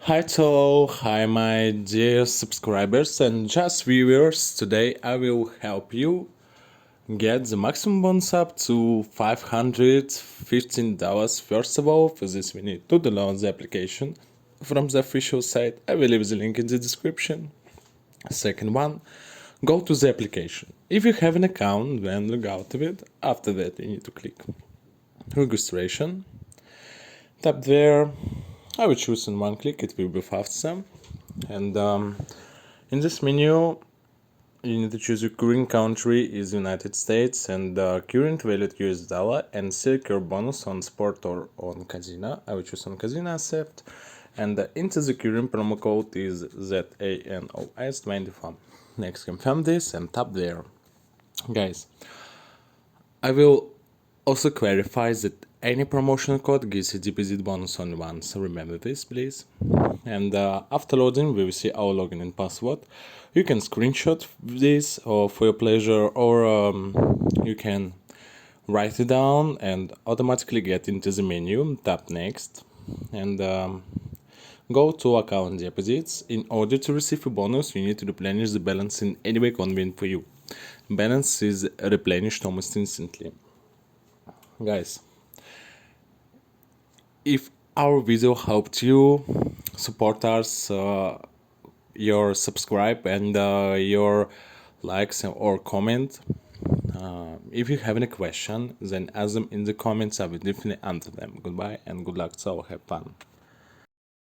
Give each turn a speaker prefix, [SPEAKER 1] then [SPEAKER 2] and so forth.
[SPEAKER 1] Hi my dear subscribers and just viewers. Today I will help you get the maximum bonus up to $515. First of all, for this we need to download the application from the official site. I will leave the link in the description. Second one, go to the application. If you have an account, then log out of it. After that you need to click registration. Tap there. I will choose in one click, it will be faster. And in this menu, you need to choose your current country is United States and current value US dollar, and select your bonus on sport or on casino. I will choose on casino, accept, and enter the current promo code is ZANOS24. Next, confirm this and tap there. Guys, I will also clarify that any promotional code gives a deposit bonus only once. Remember this, please. And after loading, we will see our login and password. You can screenshot this or for your pleasure, or you can write it down and automatically get into the menu. Tap next and go to account deposits. In order to receive a bonus, you need to replenish the balance in any way convenient for you. Balance is replenished almost instantly. Guys, if our video helped you, support us, your subscribe and your likes or comment. If you have any question, then ask them in the comments. I will definitely answer them. Goodbye and good luck. So have fun.